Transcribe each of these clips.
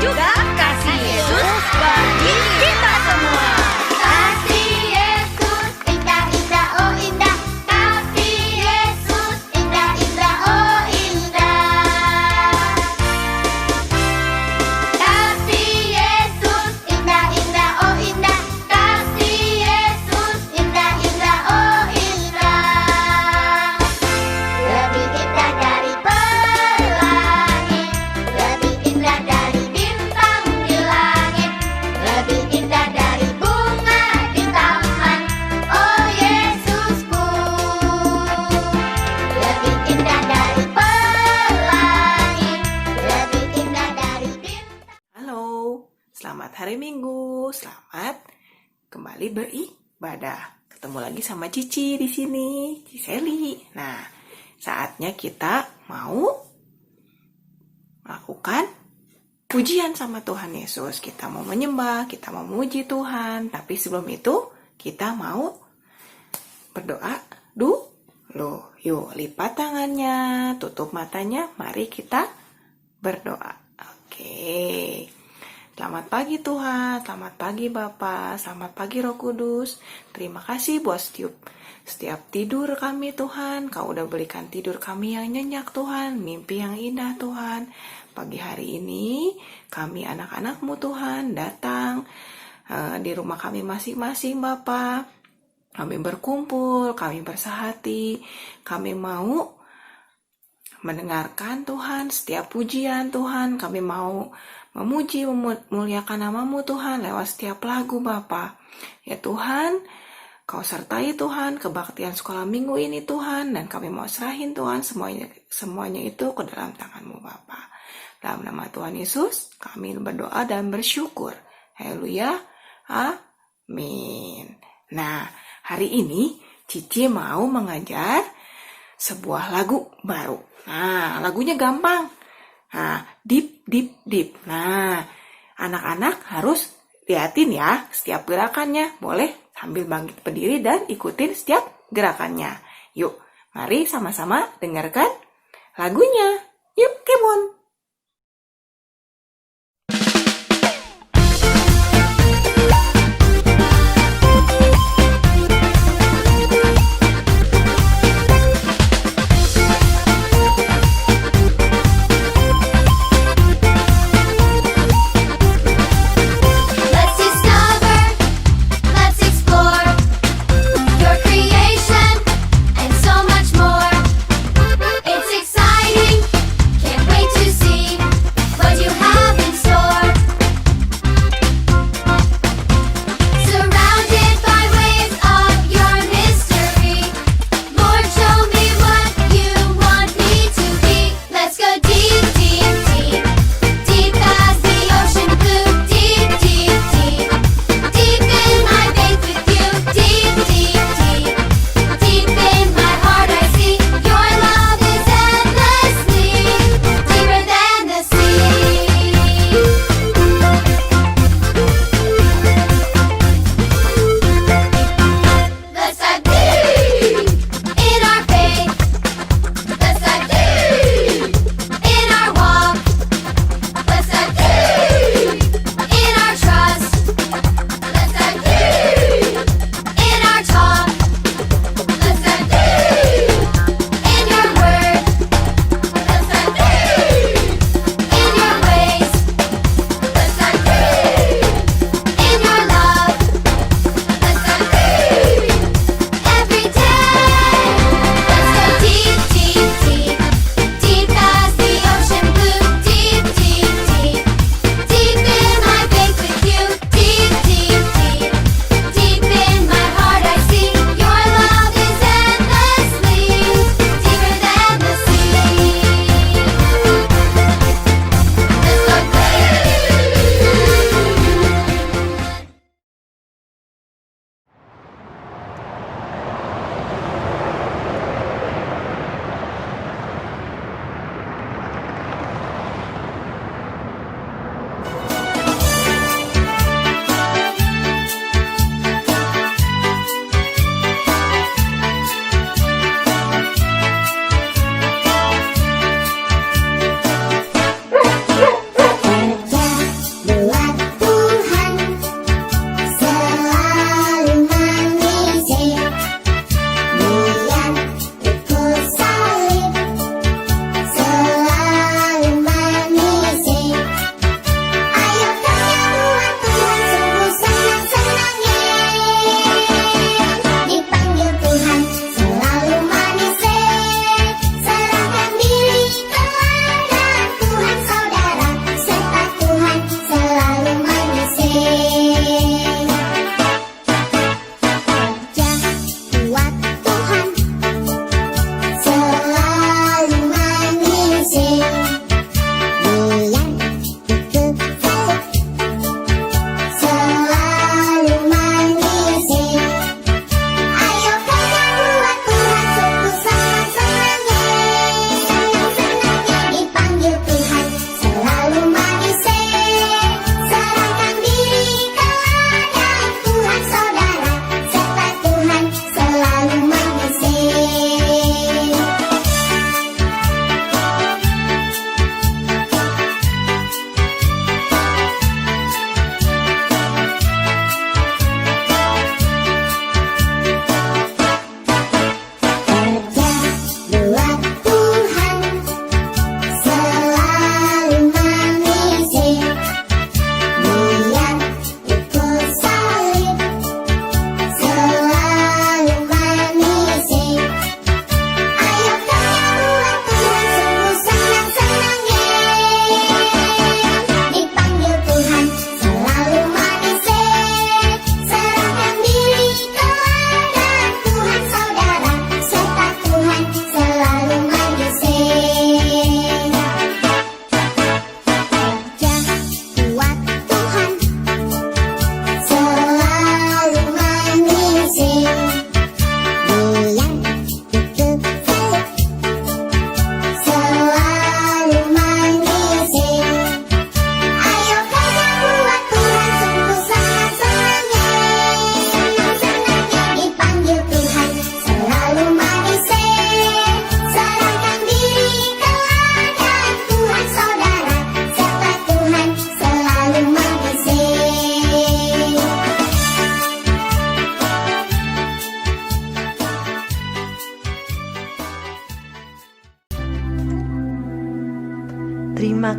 juga kasih Yesus bagi kita semua. Kasih Yesus indah indah oh indah, kasih Yesus indah indah oh indah. Kasih Yesus indah indah oh indah, kasih Yesus indah indah oh indah. Lebih indah dari pelangi, lebih indah dari bintang di langit, lebih indah dari bunga di taman. Oh Yesusku, lebih indah dari pelangi, lebih indah dari bintang. Halo, selamat hari Minggu. Selamat kembali beribadah. Ketemu lagi sama Cici di sini, Ciseli. Nah, saatnya kita mau melakukan pujian sama Tuhan Yesus. Kita mau menyembah, kita mau memuji Tuhan. Tapi sebelum itu, kita mau berdoa dulu. Yuk, lipat tangannya, tutup matanya. Mari kita berdoa. Oke. Selamat pagi Tuhan, selamat pagi Bapa, selamat pagi Roh Kudus. Terima kasih buat setiap tidur kami Tuhan. Kau udah berikan tidur kami yang nyenyak Tuhan, mimpi yang indah Tuhan. Pagi hari ini kami anak-anak-Mu Tuhan datang di rumah kami masing-masing Bapa. Kami berkumpul, kami bersahati, kami mau mendengarkan Tuhan setiap pujian Tuhan. Kami mau memuji, memuliakan nama-Mu Tuhan lewat setiap lagu Bapa. Ya Tuhan, Kau sertai Tuhan kebaktian sekolah minggu ini Tuhan. Dan kami mau serahin Tuhan semuanya itu ke dalam tangan-Mu Bapa. Dalam nama Tuhan Yesus kami berdoa dan bersyukur. Haleluya, amin. Nah, hari ini Cici mau mengajar sebuah lagu baru. Nah, lagunya gampang. Nah, dip, dip, dip. Nah, anak-anak harus liatin ya setiap gerakannya. Boleh sambil bangkit berdiri dan ikutin setiap gerakannya. Yuk, mari sama-sama dengarkan lagunya. Yuk, come on. Let's discover, let's explore your creation and so much more. It's exciting, can't wait to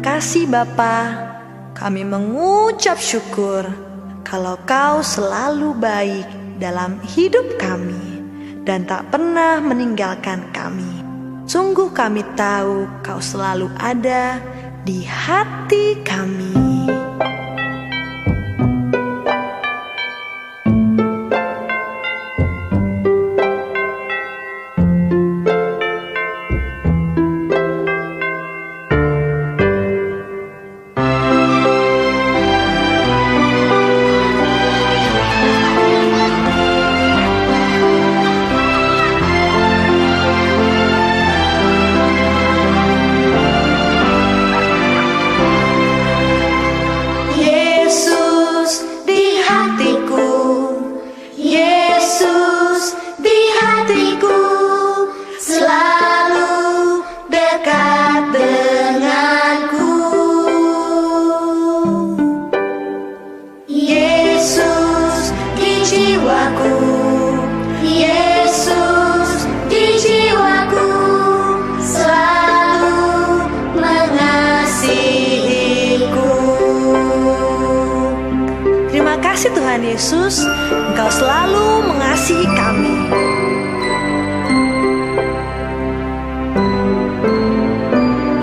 kasih Bapa, kami mengucap syukur kalau Kau selalu baik dalam hidup kami dan tak pernah meninggalkan kami. Sungguh kami tahu Kau selalu ada di hati kami. Yesus di hatiku, Yesus di hatiku, selalu dekat denganku. Yesus di jiwaku, Yesus di jiwaku, selalu mengasihiku. Terima kasih Tuhan Yesus, Engkau selalu mengasihi kami.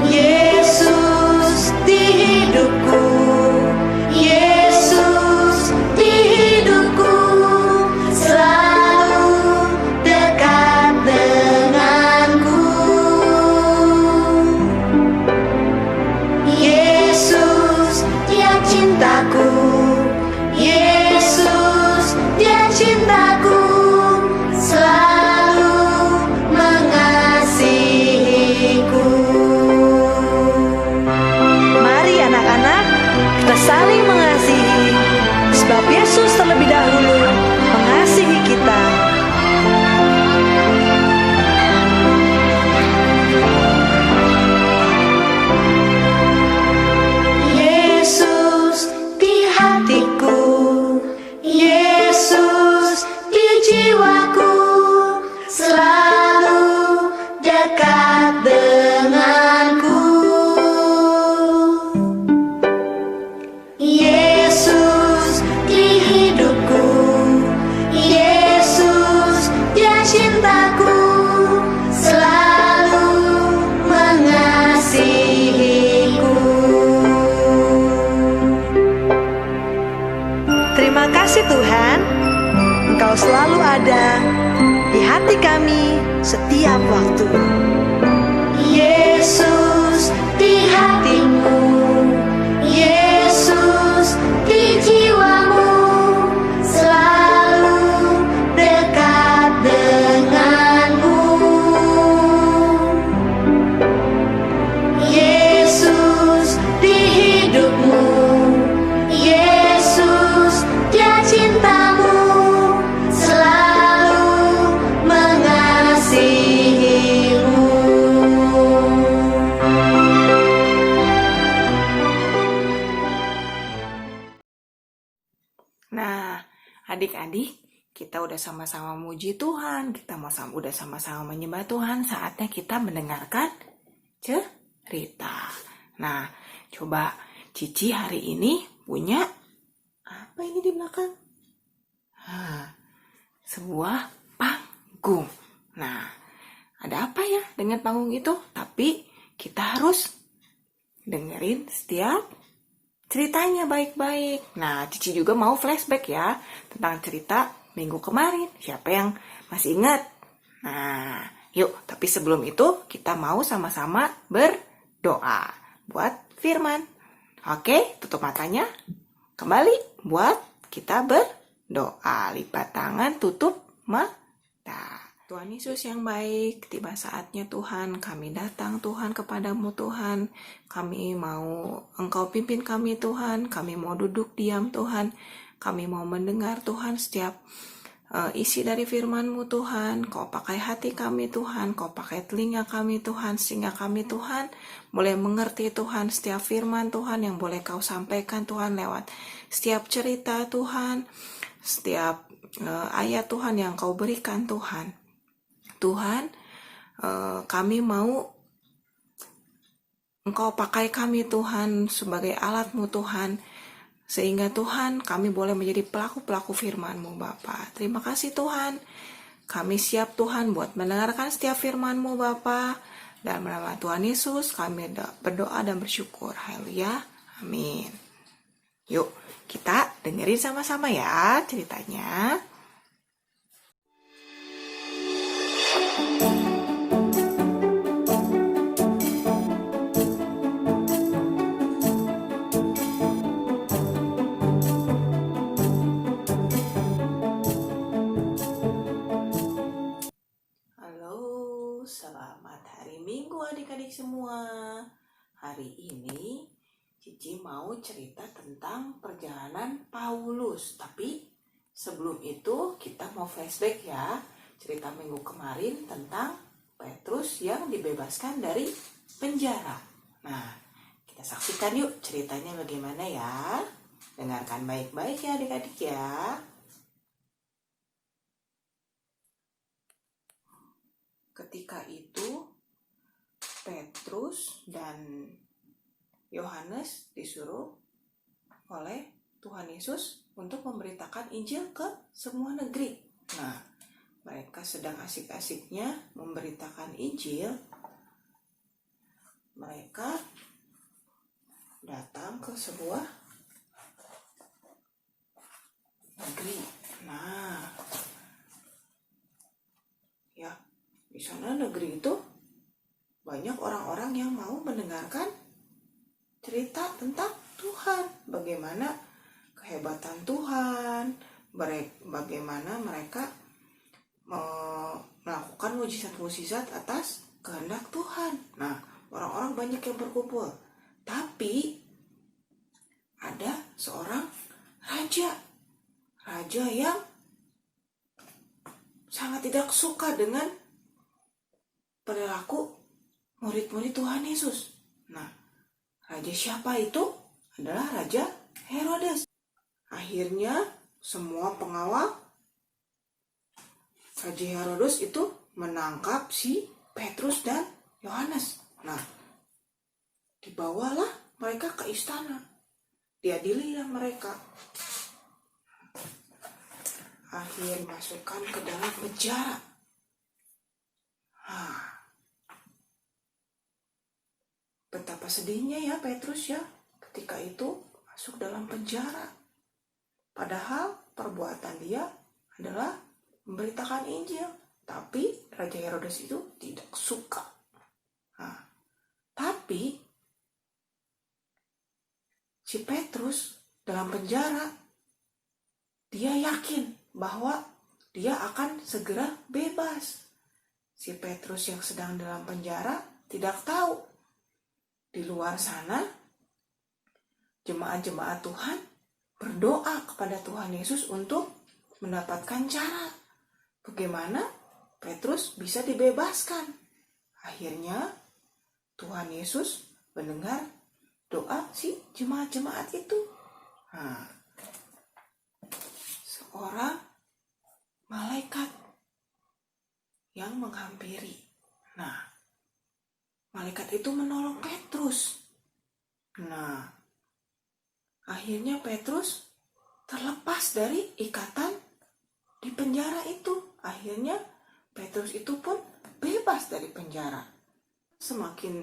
Yesus di hidupku, Yesus di hidupku, selalu dekat denganku. Yesus, Dia cintaku, Yesus, Dia cintaku, selalu mengasihiku. Mari anak-anak, kita saling mengasihi, sebab Yesus terlebih dahulu mengasihi kita. Yesus di hatiku, Yesus di jiwaku, selalu dekat denganku. Yesus di hidupku, Yesus Dia cintaku, selalu mengasihiku. Terima kasih Tuhan, Engkau selalu ada di hati kami setiap waktu. Yesus di hatimu, Yesus di jiwamu, selalu dekat denganmu. Yesus di hidupmu, Yesus Dia cintamu, selalu mengasihimu. Nah, adik-adik, kita udah sama-sama muji Tuhan, udah sama-sama menyembah Tuhan, saatnya kita mendengarkan cerita. Nah, coba Cici hari ini punya apa ini di belakang? Sebuah panggung. Nah, ada apa ya dengan panggung itu? Tapi kita harus dengerin setiap ceritanya baik-baik. Nah, Cici juga mau flashback ya tentang cerita minggu kemarin. Siapa yang masih ingat? Nah, yuk. Tapi sebelum itu kita mau sama-sama berdoa buat firman. Oke, tutup matanya. Kembali buat kita berdoa. Lipat tangan, tutup mata. Tuhan Yesus yang baik, tiba saatnya Tuhan, kami datang Tuhan kepadamu Tuhan. Kami mau Engkau pimpin kami Tuhan, kami mau duduk diam Tuhan. Kami mau mendengar Tuhan setiap isi dari firman-Mu Tuhan. Kau pakai hati kami Tuhan, Kau pakai telinga kami Tuhan, sehingga kami Tuhan boleh mengerti Tuhan setiap firman Tuhan yang boleh Kau sampaikan Tuhan lewat setiap cerita Tuhan, setiap ayat Tuhan yang Kau berikan Tuhan. Tuhan, kami mau Engkau pakai kami Tuhan sebagai alat-Mu Tuhan, sehingga Tuhan kami boleh menjadi pelaku-pelaku firman-Mu Bapa. Terima kasih Tuhan, kami siap Tuhan buat mendengarkan setiap firman-Mu Bapa. Dalam nama Tuhan Yesus kami berdoa dan bersyukur. Haleluya, amin. Yuk kita dengerin sama-sama ya ceritanya. Selamat hari Minggu adik-adik semua. Hari ini Cici mau cerita tentang perjalanan Paulus. Tapi sebelum itu kita mau flashback ya. Cerita minggu kemarin tentang Petrus yang dibebaskan dari penjara. Nah, kita saksikan yuk ceritanya bagaimana ya. Dengarkan baik-baik ya adik-adik ya. Ketika itu Petrus dan Yohanes disuruh oleh Tuhan Yesus untuk memberitakan Injil ke semua negeri. Nah, mereka sedang asik-asiknya memberitakan Injil. Mereka datang ke sebuah negeri. Nah, ya, di sana negeri itu banyak orang-orang yang mau mendengarkan cerita tentang Tuhan, bagaimana kehebatan Tuhan, bagaimana mereka melakukan mujizat-mujizat atas kehendak Tuhan. Nah, orang-orang banyak yang berkumpul. Tapi ada seorang raja yang sangat tidak suka dengan perilaku murid-murid Tuhan Yesus. Nah, raja siapa itu? Adalah Raja Herodes. Akhirnya semua pengawal Raja Herodes itu menangkap si Petrus dan Yohanes. Nah, dibawalah mereka ke istana. Diadililah mereka. Akhir masukkan ke dalam penjara. Betapa sedihnya ya Petrus ya ketika itu masuk dalam penjara. Padahal perbuatan dia adalah memberitakan Injil. Tapi Raja Herodes itu tidak suka. Tapi si Petrus dalam penjara, dia yakin bahwa dia akan segera bebas. Si Petrus yang sedang dalam penjara tidak tahu di luar sana jemaat-jemaat Tuhan berdoa kepada Tuhan Yesus untuk mendapatkan cara bagaimana Petrus bisa dibebaskan. Akhirnya Tuhan Yesus mendengar doa si jemaat-jemaat itu. Seorang malaikat yang menghampiri. Nah, malaikat itu menolong Petrus. Nah, akhirnya Petrus terlepas dari ikatan di penjara itu. Akhirnya Petrus itu pun bebas dari penjara. Semakin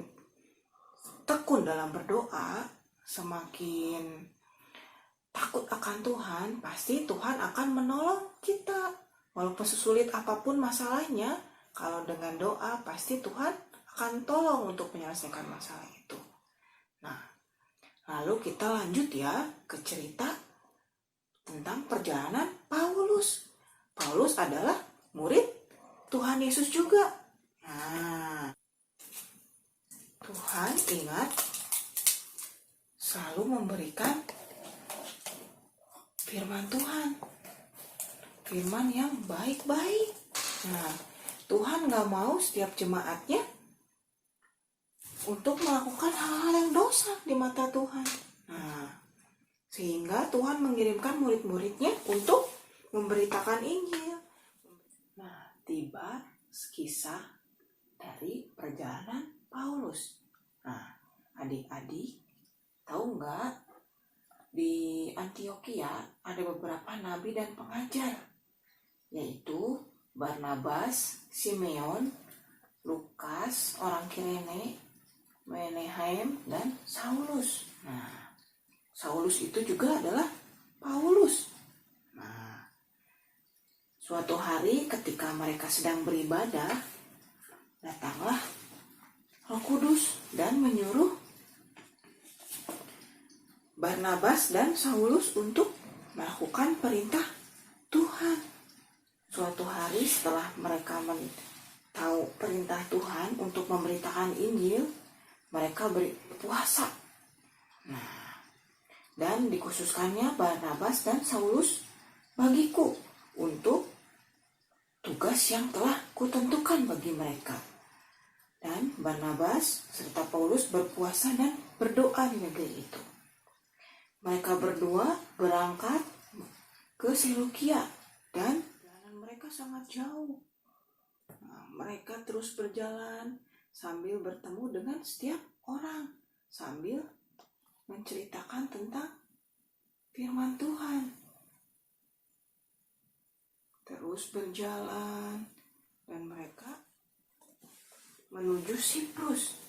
tekun dalam berdoa, semakin takut akan Tuhan, pasti Tuhan akan menolong kita. Walaupun sesulit apapun masalahnya, kalau dengan doa pasti Tuhan akan tolong untuk menyelesaikan masalah itu. Nah, lalu kita lanjut ya ke cerita tentang perjalanan Paulus. Paulus adalah murid Tuhan Yesus juga. Nah, Tuhan ingat selalu memberikan firman Tuhan. Firman yang baik-baik. Nah, Tuhan gak mau setiap jemaatnya untuk melakukan hal-hal yang dosa di mata Tuhan. Nah, sehingga Tuhan mengirimkan murid-muridnya untuk memberitakan Injil. Nah, tiba kisah dari perjalanan Paulus. Nah, Adik-adik, tahu nggak? Di Antioquia ada beberapa nabi dan pengajar, yaitu Barnabas, Simeon, Lukas, orang Kirene, Menahem, dan Saulus. Nah, Saulus itu juga adalah Paulus. Nah, suatu hari ketika mereka sedang beribadah, datanglah Roh Kudus dan menyuruh Barnabas dan Saulus untuk melakukan perintah Tuhan. Suatu hari setelah mereka tahu perintah Tuhan untuk memberitakan Injil, mereka berpuasa. Nah, dan dikhususkannya Barnabas dan Saulus bagiku untuk tugas yang telah kutentukan bagi mereka. Dan Barnabas serta Paulus berpuasa dan berdoa di negeri itu. Mereka berdua berangkat ke Selukia dan jalan mereka sangat jauh. Nah, mereka terus berjalan sambil bertemu dengan setiap orang, sambil menceritakan tentang firman Tuhan. Terus berjalan dan mereka menuju Siprus.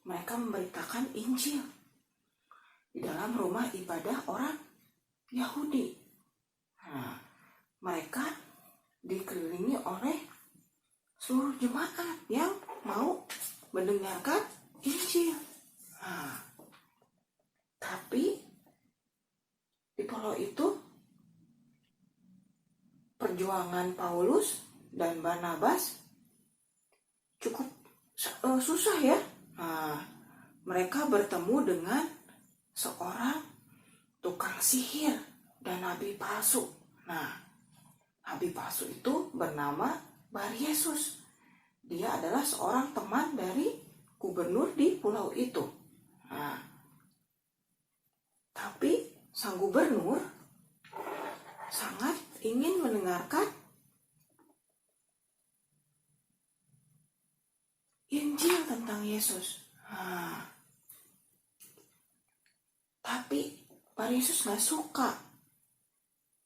Mereka memberitakan Injil di dalam rumah ibadah orang Yahudi. Nah, mereka dikelilingi oleh seluruh jemaat yang mau mendengarkan Injil. Nah, tapi di pulau itu perjuangan Paulus dan Barnabas cukup susah ya. Nah, mereka bertemu dengan seorang tukang sihir dan nabi palsu. Nah, nabi palsu itu bernama Baryesus. Dia adalah seorang teman dari gubernur di pulau itu. Nah, tapi sang gubernur sangat ingin mendengarkan Injil tentang Yesus. Nah, tapi Baryesus gak suka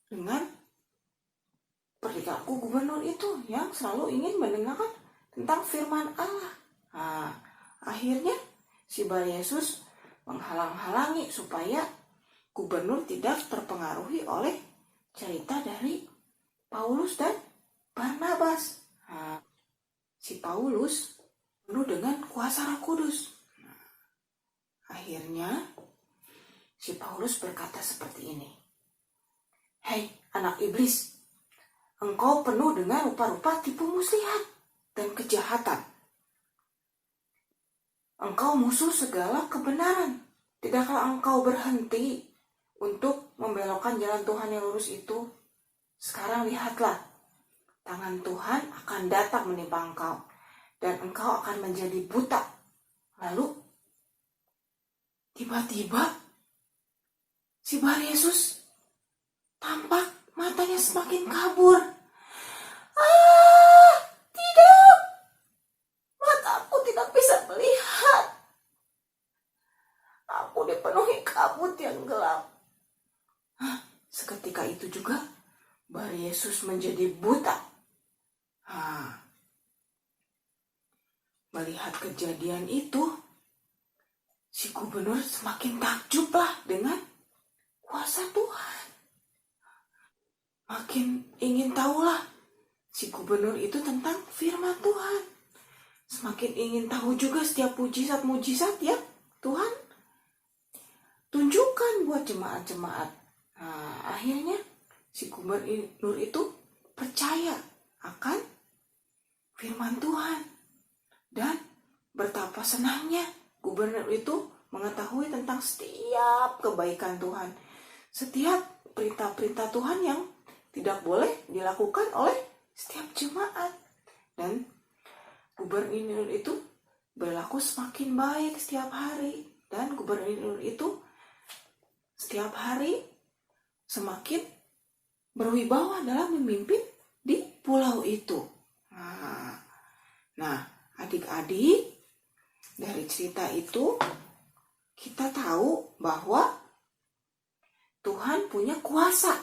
dengan perilaku gubernur itu yang selalu ingin mendengarkan tentang firman Allah. Nah, akhirnya si Baryesus menghalang-halangi supaya gubernur tidak terpengaruhi oleh cerita dari Paulus dan Barnabas. Nah, si Paulus penuh dengan kuasa Roh Kudus. Nah, akhirnya si Paulus berkata seperti ini. Hei anak iblis, engkau penuh dengan rupa-rupa tipu muslihat dan kejahatan. Engkau musuh segala kebenaran. Tidakkah engkau berhenti untuk membelokkan jalan Tuhan yang lurus itu? Sekarang lihatlah, tangan Tuhan akan datang menimpa engkau, dan engkau akan menjadi buta. Lalu, tiba-tiba, si Baryesus tampak matanya semakin kabur. Tidak! Mataku tidak bisa melihat. Aku dipenuhi kabut yang gelap. Seketika itu juga Baryesus menjadi buta. Melihat kejadian itu, si gubernur semakin takjublah dengan kuasa Tuhan. Makin ingin tahulah si gubernur itu tentang firman Tuhan. Semakin ingin tahu juga setiap mujizat-mujizat yang Tuhan tunjukkan buat jemaat-jemaat. Nah, akhirnya si gubernur itu percaya akan firman Tuhan. Dan betapa senangnya gubernur itu mengetahui tentang setiap kebaikan Tuhan. Setiap perintah-perintah Tuhan yang tidak boleh dilakukan oleh setiap jemaat. Dan gubernur itu berlaku semakin baik setiap hari. Dan gubernur itu setiap hari semakin berwibawa dalam memimpin di pulau itu. Nah, adik-adik, dari cerita itu kita tahu bahwa Tuhan punya kuasa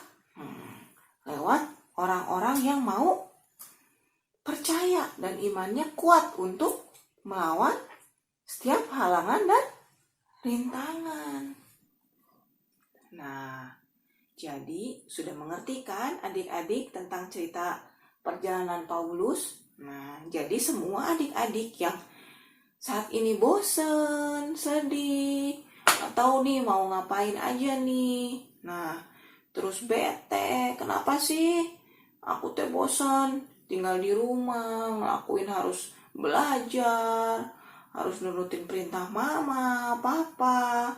lewat orang-orang yang mau percaya dan imannya kuat untuk melawan setiap halangan dan rintangan. Nah, jadi sudah mengerti kan adik-adik tentang cerita perjalanan Paulus? Nah, jadi semua adik-adik yang saat ini bosen, sedih, atau nih mau ngapain aja nih. Nah, terus bete, kenapa sih? Aku teh bosan, tinggal di rumah, ngelakuin harus belajar, harus nurutin perintah mama, papa,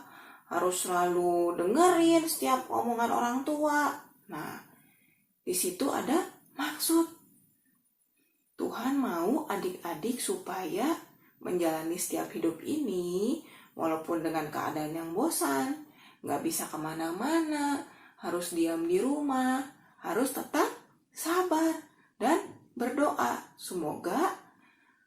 harus selalu dengerin setiap omongan orang tua. Nah, di situ ada maksud. Tuhan mau adik-adik supaya menjalani setiap hidup ini, walaupun dengan keadaan yang bosan, gak bisa kemana-mana, harus diam di rumah, harus tetap sabar dan berdoa. Semoga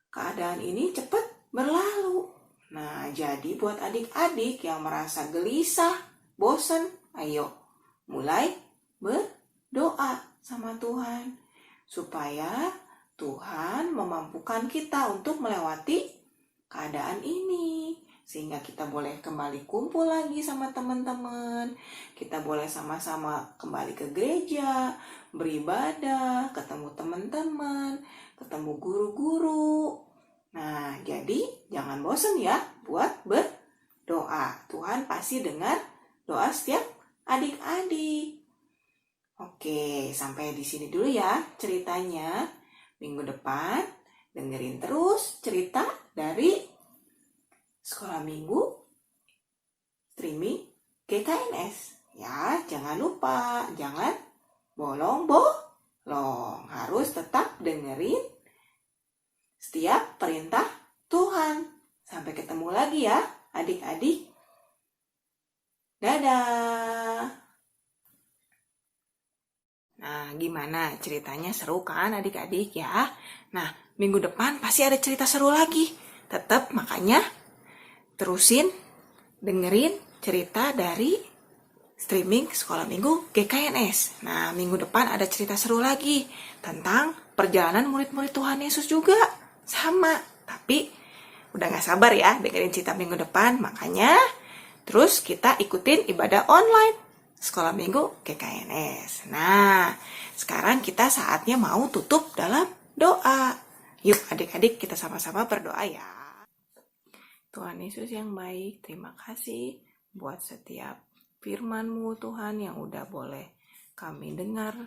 keadaan ini cepat berlalu. Nah, jadi buat adik-adik yang merasa gelisah, bosan, ayo mulai berdoa sama Tuhan. Supaya Tuhan memampukan kita untuk melewati keadaan ini. Sehingga kita boleh kembali kumpul lagi sama teman-teman. Kita boleh sama-sama kembali ke gereja, beribadah, ketemu teman-teman, ketemu guru-guru. Nah, jadi jangan bosan ya buat berdoa. Tuhan pasti dengar doa setiap adik-adik. Oke, sampai di sini dulu ya ceritanya. Minggu depan dengerin terus cerita dari Sekolah Minggu streaming GKNS. Ya, jangan lupa, jangan bolong-bolong. Harus tetap dengerin setiap perintah Tuhan. Sampai ketemu lagi ya, adik-adik. Dadah. Nah, gimana ceritanya, seru kan adik-adik ya? Nah, minggu depan pasti ada cerita seru lagi. Tetap makanya terusin dengerin cerita dari streaming Sekolah Minggu GKNS. Nah, minggu depan ada cerita seru lagi tentang perjalanan murid-murid Tuhan Yesus juga. Sama, tapi udah gak sabar ya dengerin cerita minggu depan. Makanya terus kita ikutin ibadah online Sekolah Minggu GKNS. Nah, sekarang kita saatnya mau tutup dalam doa. Yuk adik-adik kita sama-sama berdoa ya. Tuhan Yesus yang baik, terima kasih buat setiap firman-Mu Tuhan yang udah boleh kami dengar,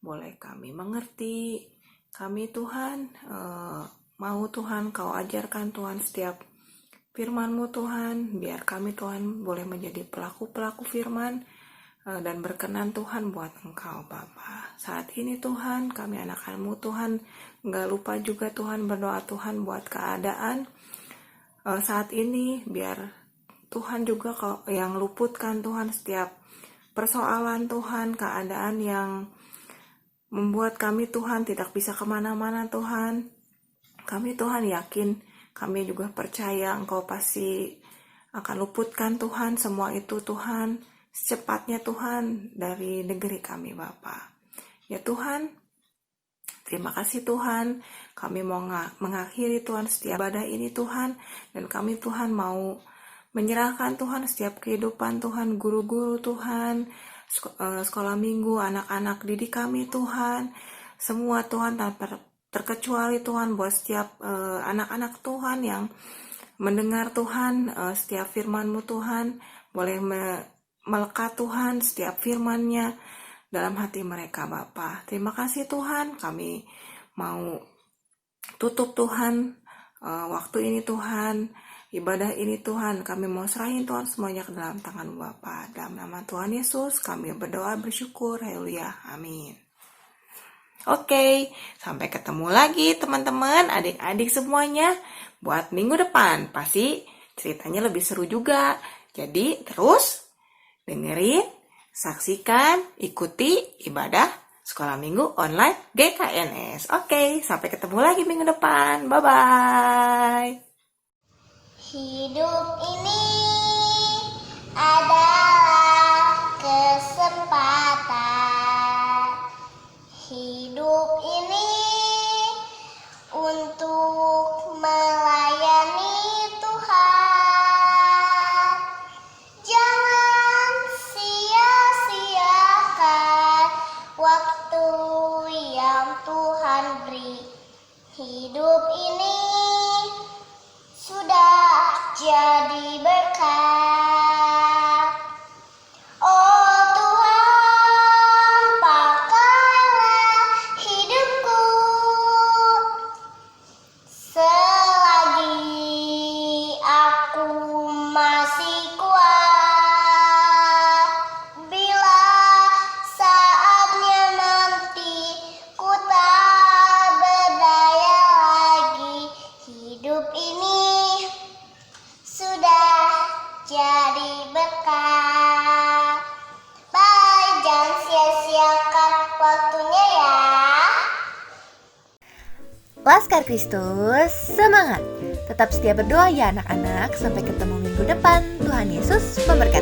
boleh kami mengerti. Kami Tuhan, mau Tuhan Kau ajarkan Tuhan setiap firman-Mu Tuhan, biar kami Tuhan boleh menjadi pelaku-pelaku firman, dan berkenan Tuhan buat Engkau Bapa. Saat ini Tuhan, kami anak-anak-Mu Tuhan, gak lupa juga Tuhan berdoa Tuhan buat keadaan saat ini, biar Tuhan juga yang luputkan Tuhan setiap persoalan Tuhan, keadaan yang membuat kami Tuhan tidak bisa kemana-mana Tuhan. Kami Tuhan yakin, kami juga percaya Engkau pasti akan luputkan Tuhan semua itu Tuhan, secepatnya Tuhan dari negeri kami Bapa. Ya Tuhan, terima kasih Tuhan, kami mau mengakhiri Tuhan setiap ibadah ini Tuhan, dan kami Tuhan mau menyerahkan Tuhan setiap kehidupan Tuhan, guru-guru Tuhan, sekolah minggu, anak-anak didik kami Tuhan, semua Tuhan tanpa terkecuali Tuhan buat setiap anak-anak Tuhan yang mendengar Tuhan setiap firman-Mu Tuhan, boleh melekat Tuhan setiap firman-Nya dalam hati mereka Bapa. Terima kasih Tuhan, kami mau tutup Tuhan waktu ini Tuhan, ibadah ini Tuhan, kami mau serahin Tuhan semuanya ke dalam tangan Bapa. Dalam nama Tuhan Yesus kami berdoa bersyukur, haleluya, amin. Oke, sampai ketemu lagi teman-teman, adik-adik semuanya. Buat minggu depan pasti ceritanya lebih seru juga. Jadi terus dengerin, saksikan, ikuti ibadah Sekolah Minggu Online GKNS. Oke, sampai ketemu lagi minggu depan. Bye-bye. Hidup ini adalah kesempatan. Hidup ini untuk melayani Tuhan. Jangan sia-siakan waktu yang Tuhan beri. Hidup ini sudah jadi berkat. Oh Tuhan, pakailah hidupku selagi aku masih kuat. Bila saatnya nanti ku tak berdaya lagi, hidup ini sudah jadi berkat. Bye, jangan sia-siakan waktunya ya. Laskar Kristus, semangat! Tetap setia berdoa ya anak-anak. Sampai ketemu minggu depan. Tuhan Yesus memberkati.